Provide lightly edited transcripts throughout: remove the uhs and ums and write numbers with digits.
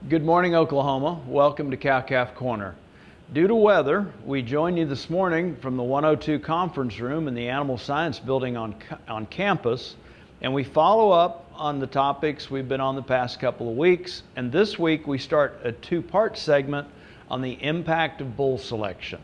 Good morning, Oklahoma. Welcome to Cow-Calf Corner. Due to weather, we join you this morning from the 102 conference room in the Animal Science building on campus, and we follow up on the topics we've been on the past couple of weeks. And this week we start a two-part segment on the impact of bull selection.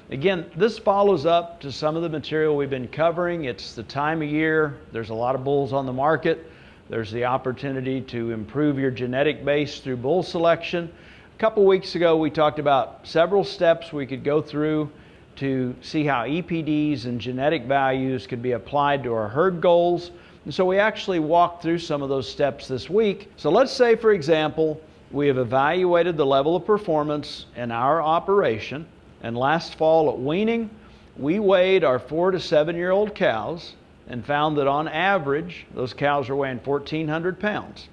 Again, this follows up to some of the material we've been covering. It's the time of year. There's a lot of bulls on the market. There's the opportunity to improve your genetic base through bull selection. A couple weeks ago, we talked about several steps we could go through to see how EPDs and genetic values could be applied to our herd goals. And so we actually walked through some of those steps this week. So let's say, for example, we have evaluated the level of performance in our operation. And last fall at weaning, we weighed our 4 to 7 year old cows and found that on average, those cows are weighing 1,400 pounds.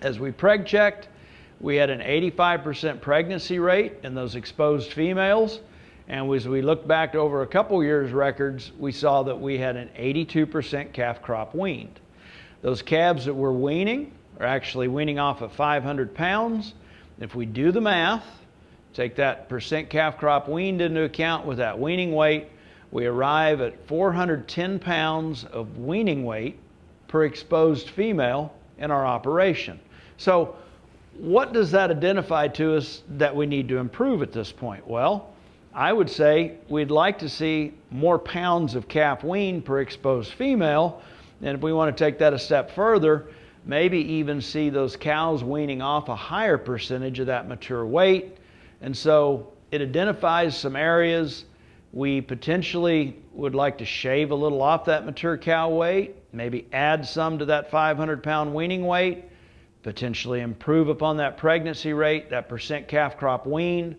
As we preg checked, we had an 85% pregnancy rate in those exposed females. And as we looked back over a couple years' records, we saw that we had an 82% calf crop weaned. Those calves that we're weaning are actually weaning off at 500 pounds. If we do the math, take that percent calf crop weaned into account with that weaning weight, we arrive at 410 pounds of weaning weight per exposed female in our operation. So what does that identify to us that we need to improve at this point? Well, I would say we'd like to see more pounds of calf weaned per exposed female. And if we want to take that a step further, maybe even see those cows weaning off a higher percentage of that mature weight. And so it identifies some areas we potentially would like to shave a little off that mature cow weight, maybe add some to that 500-pound weaning weight, potentially improve upon that pregnancy rate, that percent calf crop weaned,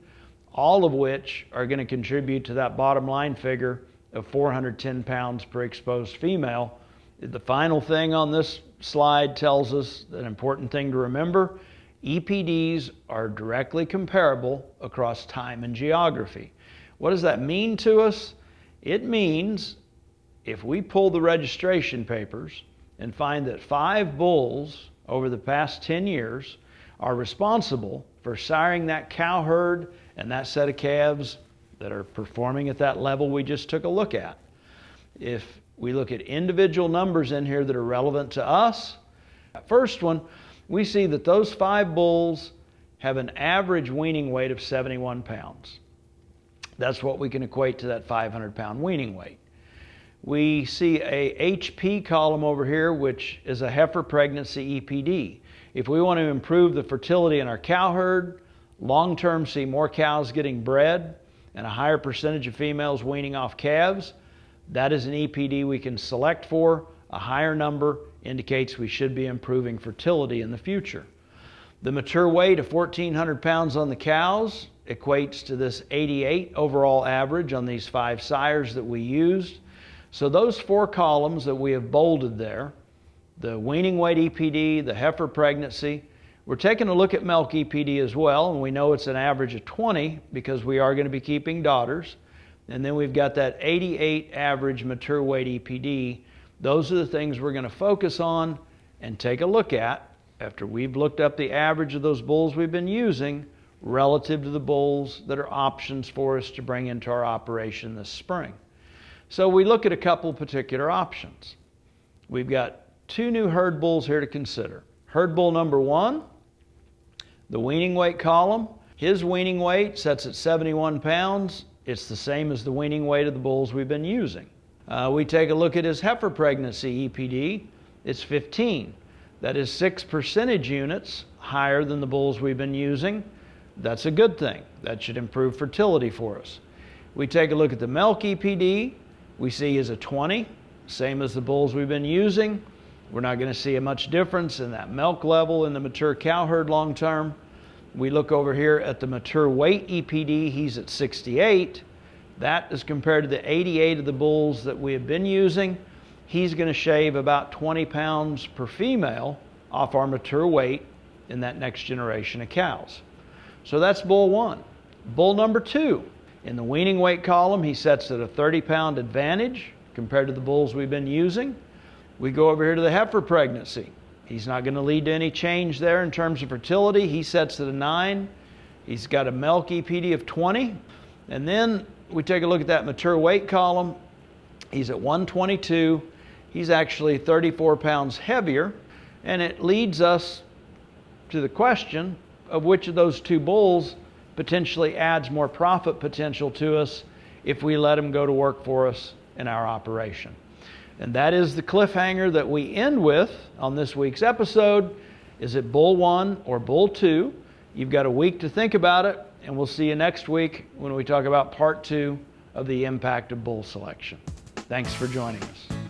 all of which are going to contribute to that bottom line figure of 410 pounds per exposed female. The final thing on this slide tells us an important thing to remember. EPDs are directly comparable across time and geography. What does that mean to us? It means if we pull the registration papers and find that 5 bulls over the past 10 years are responsible for siring that cow herd and that set of calves that are performing at that level we just took a look at. If we look at individual numbers in here that are relevant to us, that first one, we see that those 5 bulls have an average weaning weight of 71 pounds. That's what we can equate to that 500-pound weaning weight. We see a HP column over here, which is a heifer pregnancy EPD. If we want to improve the fertility in our cow herd, long-term see more cows getting bred and a higher percentage of females weaning off calves, that is an EPD we can select for. A higher number indicates we should be improving fertility in the future. The mature weight of 1,400 pounds on the cows equates to this 88 overall average on these 5 sires that we used. So those 4 columns that we have bolded there, the weaning weight EPD, the heifer pregnancy, we're taking a look at milk EPD as well, and we know it's an average of 20 because we are going to be keeping daughters. And then we've got that 88 average mature weight EPD. Those are the things we're going to focus on and take a look at after we've looked up the average of those bulls we've been using relative to the bulls that are options for us to bring into our operation this spring. So we look at a couple particular options. We've got 2 new herd bulls here to consider. Herd bull number 1, the weaning weight column. His weaning weight sets at 71 pounds. It's the same as the weaning weight of the bulls we've been using. We take a look at his heifer pregnancy EPD. It's 15. That is 6 percentage units higher than the bulls we've been using. That's a good thing. That should improve fertility for us. We take a look at the milk EPD. We see is a 20, same as the bulls we've been using. We're not going to see a much difference in that milk level in the mature cow herd long term. We look over here at the mature weight EPD. He's at 68. That is compared to the 88 of the bulls that we have been using. He's going to shave about 20 pounds per female off our mature weight in that next generation of cows. So that's bull 1. Bull number 2, in the weaning weight column, he sets at a 30-pound advantage compared to the bulls we've been using. We go over here to the heifer pregnancy. He's not going to lead to any change there in terms of fertility. He sets at a 9. He's got a milk EPD of 20. And then we take a look at that mature weight column. He's at 122. He's actually 34 pounds heavier. And it leads us to the question of which of those two bulls potentially adds more profit potential to us if we let him go to work for us in our operation. And that is the cliffhanger that we end with on this week's episode. Is it bull 1 or bull 2? You've got a week to think about it, and we'll see you next week when we talk about part 2 of the impact of bull selection. Thanks for joining us.